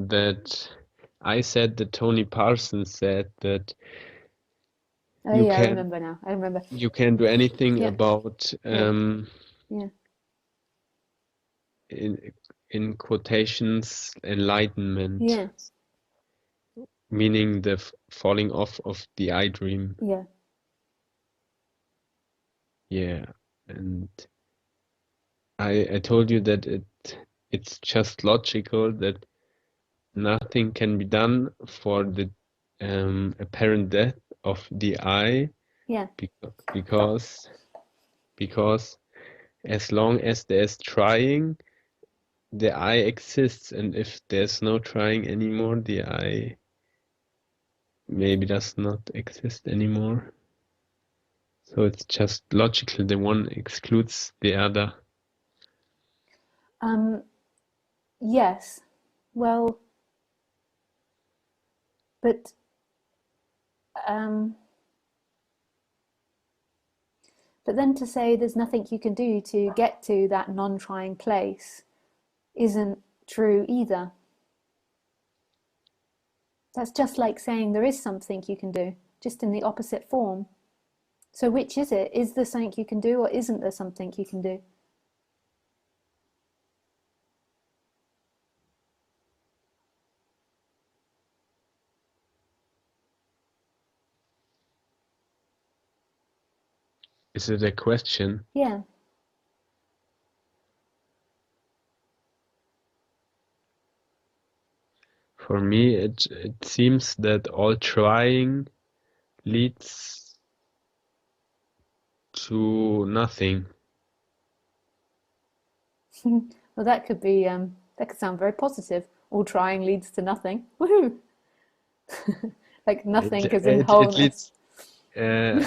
that I said that Tony Parsons said that Oh you yeah, I can remember now. I remember. you can do anything Yeah, about yeah, yeah, in in quotations enlightenment, yeah, meaning the falling off of the I dream. yeah. Yeah, and I told you that it's just logical that nothing can be done for the apparent death of the I Yeah. because because as long as there's trying, the I exists, and if there's no trying anymore, the I maybe does not exist anymore. So it's just logical, the one excludes the other. Um, yes. Well, but um, but then to say there's nothing you can do to get to that non-trying place isn't true either. That's just like saying there is something you can do, just in the opposite form. So which is it? Is there something you can do, or isn't there something you can do? Is it a question? Yeah. For me, it seems that all trying leads to nothing. Well, that could sound very positive. All trying leads to nothing. Woohoo! Like It nothing as in it wholeness. leads. Uh,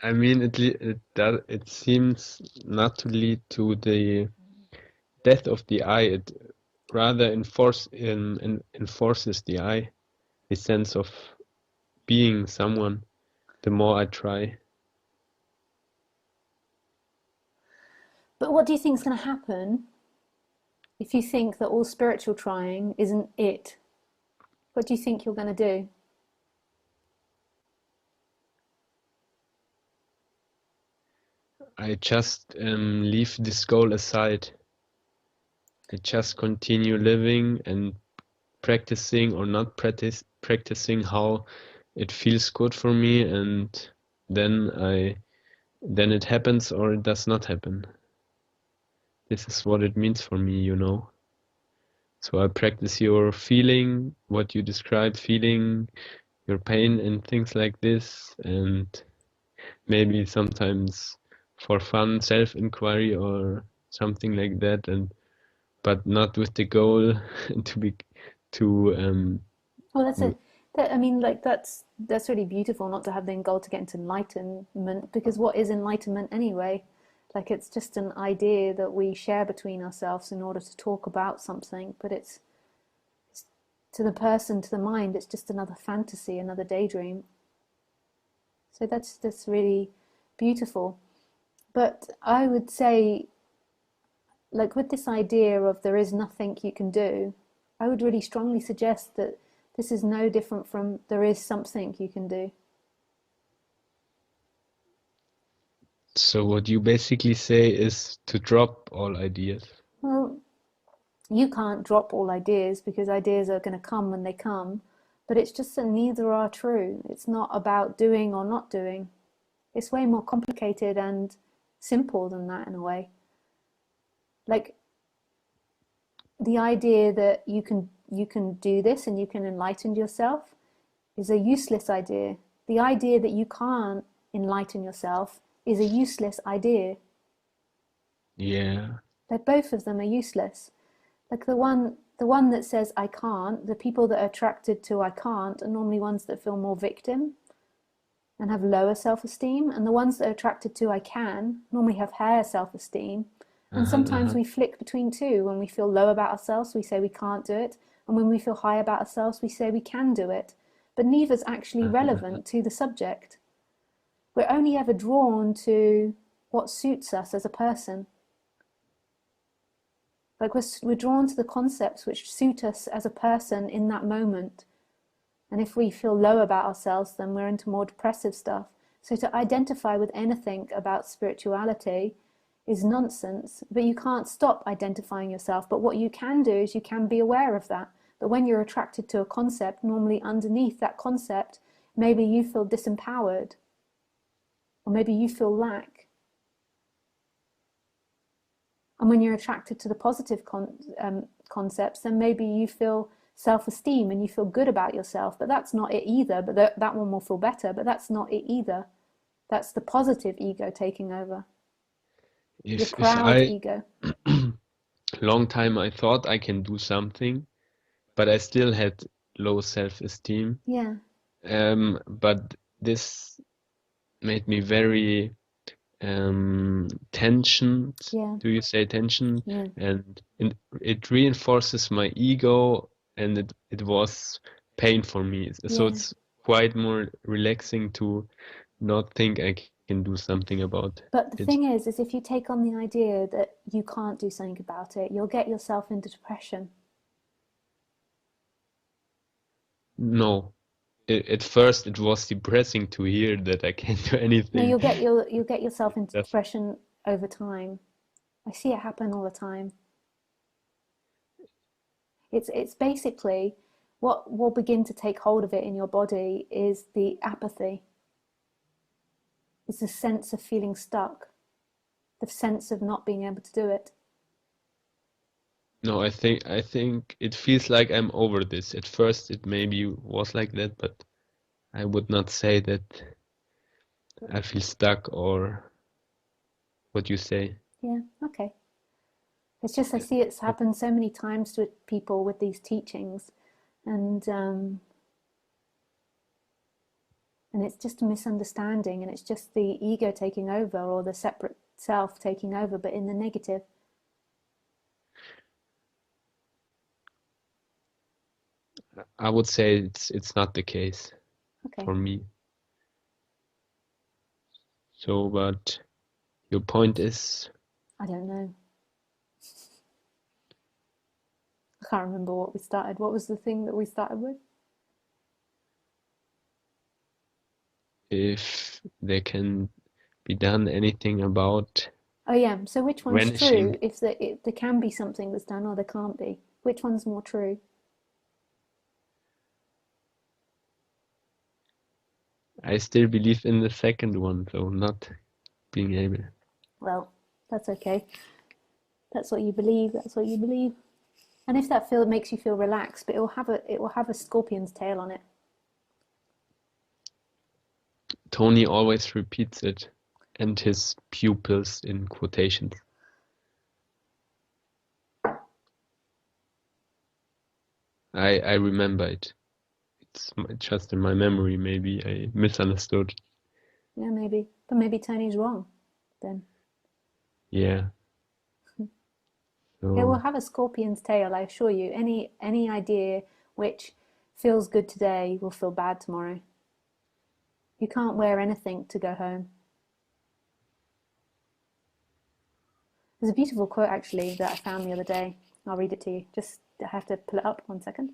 I mean, it does. It seems not to lead to the death of the I. It rather enforces the I, the sense of being someone. The more I try, But what do you think is going to happen if you think that all spiritual trying isn't it? What do you think you're going to do? I just leave this goal aside. I just continue living and practicing or not practicing how it feels good for me, and then then it happens or it does not happen. This is what it means for me, you know. So I practice your feeling, what you described, feeling your pain and things like this, and maybe sometimes for fun, self-inquiry or something like that, and but not with the goal to be to Well, that's it. I mean, like that's really beautiful not to have the goal to get into enlightenment, because what is enlightenment anyway? Like it's just an idea that we share between ourselves in order to talk about something, but it's to the person, to the mind, it's just another fantasy, another daydream. So that's really beautiful. But I would say, like with this idea of there is nothing you can do, I would really strongly suggest that this is no different from there is something you can do. So what you basically say is to drop all ideas. Well, you can't drop all ideas because ideas are going to come when they come, but it's just that neither are true. It's not about doing or not doing. It's way more complicated and simple than that in a way. Like the idea that you can do this and you can enlighten yourself is a useless idea. The idea that you can't enlighten yourself is a useless idea. Yeah. Like both of them are useless. Like the one that says I can't, the people that are attracted to I can't are normally ones that feel more victim and have lower self-esteem, and the ones that are attracted to I can normally have higher self-esteem. And Uh-huh, sometimes uh-huh. we flick between two. When we feel low about ourselves, we say we can't do it, and when we feel high about ourselves, we say we can do it. But neither's actually Uh-huh, uh-huh. relevant to the subject. We're only ever drawn to what suits us as a person. Like we're drawn to the concepts which suit us as a person in that moment. And if we feel low about ourselves, then we're into more depressive stuff. So to identify with anything about spirituality is nonsense, but you can't stop identifying yourself. But what you can do is you can be aware of that. That when you're attracted to a concept, normally underneath that concept, maybe you feel disempowered, or maybe you feel lack. And when you're attracted to the positive concepts, then maybe you feel self-esteem and you feel good about yourself. But that's not it either. But that one will feel better. But that's not it either. That's the positive ego taking over. Your If proud I ego. long time I thought I can do something, but I still had low self-esteem. Yeah. But this made me very tensioned. Yeah. Do you say tension? Yeah. And it reinforces my ego, and it was pain for me. So Yeah. it's quite more relaxing to not think I can do something about But the it. thing is if you take on the idea that you can't do something about it, you'll get yourself into depression. No, at first it was depressing to hear that I can't do No, anything. you'll get yourself into That's depression over time. I see it happen all the time. It's basically what will begin to take hold of it in your body is the apathy. It's the sense of feeling stuck, the sense of not being able to do it. no, I think it feels like I'm over this. At first it maybe was like that, but I would not say that I feel stuck or what you say. Yeah, okay. It's just I see it's happened so many times to people with these teachings, and um, and it's just a misunderstanding, and it's just the ego taking over or the separate self taking over, but in the negative. I would say it's not the case Okay, for me. So, but your point is I don't know. I can't remember what we started. What was the thing that we started with? if there can be done anything about Oh yeah. So which one's true? vanishing. If there can be something that's done, or there can't be. Which one's more true? I still believe in the second one, so not being able. Well, that's okay. That's what you believe. That's what you believe. And if that feel makes you feel relaxed, but it will have a scorpion's tail on it. Tony always repeats it, and his pupils in quotations. I remember it. It's just in my memory. Maybe I misunderstood. Yeah, maybe. But maybe Tony's wrong then. Yeah. It will So have a scorpion's tail, I assure you. Any idea which feels good today will feel bad tomorrow. You can't wear anything to go home. There's a beautiful quote actually that I found the other day. I'll read it to you. Just I have to pull it up 1 second.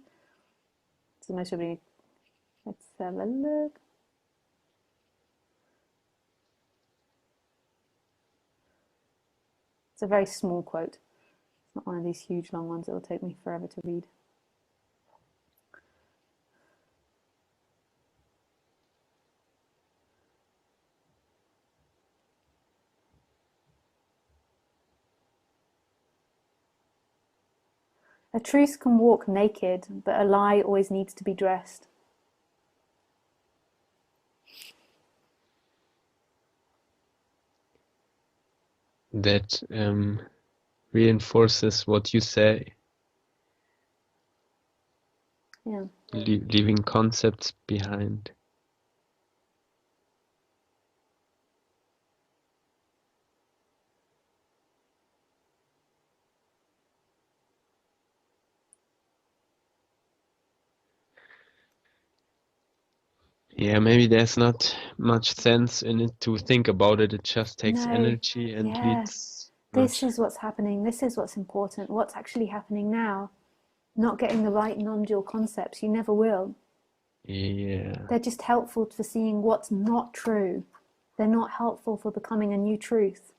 So most probably let's have a look. It's a very small quote. It's not one of these huge long ones that will take me forever to read. A truth can walk naked, but a lie always needs to be dressed. that reinforces what you say, Yeah. leaving concepts behind. Yeah, maybe there's not much sense in it to think about it. It just takes No. energy and Yeah. leads. This much. is what's happening. This is what's important. What's actually happening now. Not getting the right non-dual concepts. You never will. Yeah. They're just helpful for seeing what's not true. They're not helpful for becoming a new truth.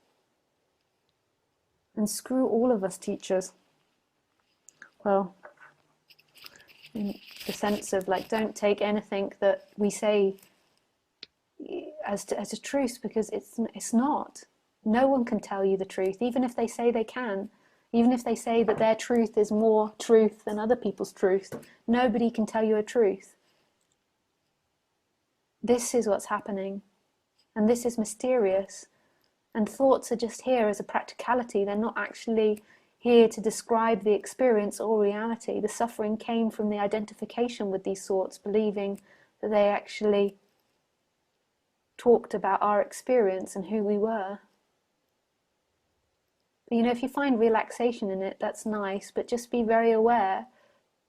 And screw all of us teachers. Well, in the sense of like, don't take anything that we say as a truth, because it's not. No one can tell you the truth, even if they say they can. Even if they say that their truth is more truth than other people's truth, nobody can tell you a truth. This is what's happening, and this is mysterious. And thoughts are just here as a practicality. They're not actually here to describe the experience or reality. The suffering came from the identification with these thoughts, believing that they actually talked about our experience and who we were. But, you know, if you find relaxation in it, that's nice, but just be very aware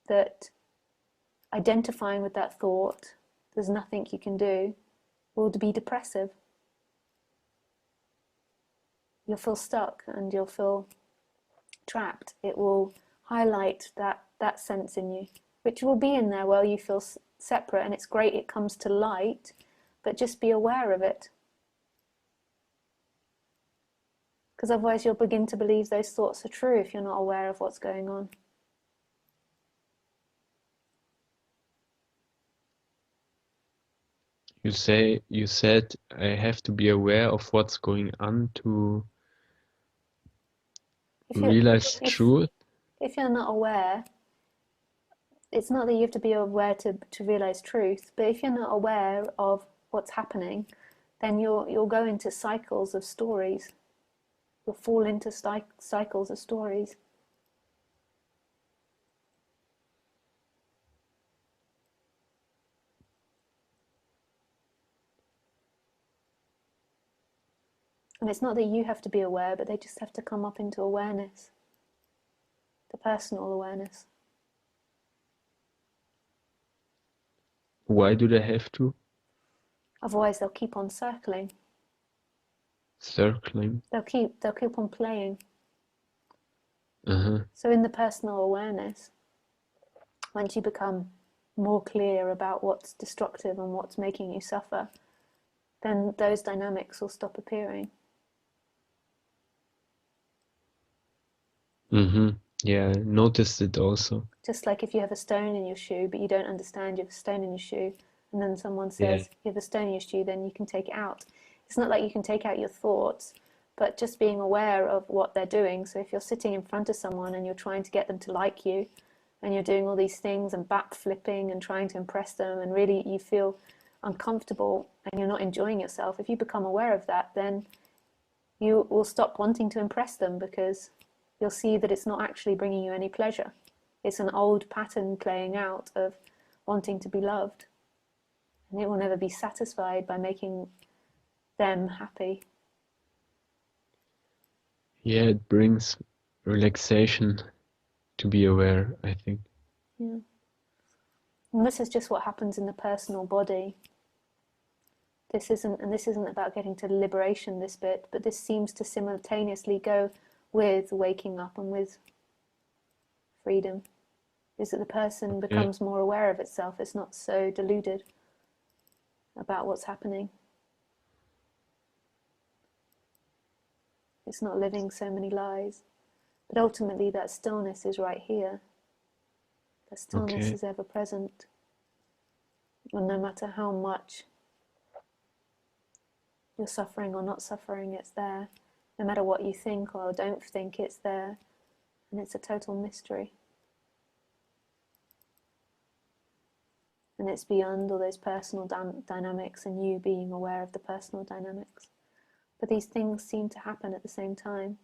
that identifying with that thought, there's nothing you can do, will be depressive. You'll feel stuck and you'll feel trapped. It will highlight that sense in you, which will be in there while you feel separate, and it's great it comes to light, but just be aware of it. Because otherwise you'll begin to believe those thoughts are true if you're not aware of what's going on. You said I have to be aware of what's going on to If you realize truth. if you're not aware, it's not that you have to be aware to realize truth, but if you're not aware of what's happening, then you'll go into cycles of stories. You'll fall into cycles of stories. And it's not that you have to be aware, but they just have to come up into awareness, the personal awareness. Why do they have to? Otherwise, they'll keep on circling. Circling. They'll keep on playing. Uh-huh. So in the personal awareness, once you become more clear about what's destructive and what's making you suffer, then those dynamics will stop appearing. Mm-hmm. Yeah, I noticed it also. Just like if you have a stone in your shoe, but you don't understand you have a stone in your shoe, and then someone Yeah. says you have a stone in your shoe, then you can take it out. It's not like you can take out your thoughts, but just being aware of what they're doing. So if you're sitting in front of someone and you're trying to get them to like you, and you're doing all these things and back flipping and trying to impress them, and really you feel uncomfortable and you're not enjoying yourself, if you become aware of that, then you will stop wanting to impress them, because you'll see that it's not actually bringing you any pleasure. It's an old pattern playing out of wanting to be loved, and it will never be satisfied by making them happy. Yeah, it brings relaxation to be aware, I think. Yeah. And this is just what happens in the personal body. This isn't about getting to liberation, this bit, but this seems to simultaneously go with waking up and with freedom. Is that the person Yeah. becomes more aware of itself. It's not so deluded about what's happening. It's not living so many lies. But ultimately, that stillness is right here. That stillness Okay. is ever present. And no matter how much you're suffering or not suffering, it's there. No matter what you think or don't think, it's there. And it's a total mystery. And it's beyond all those personal dynamics and you being aware of the personal dynamics. But these things seem to happen at the same time.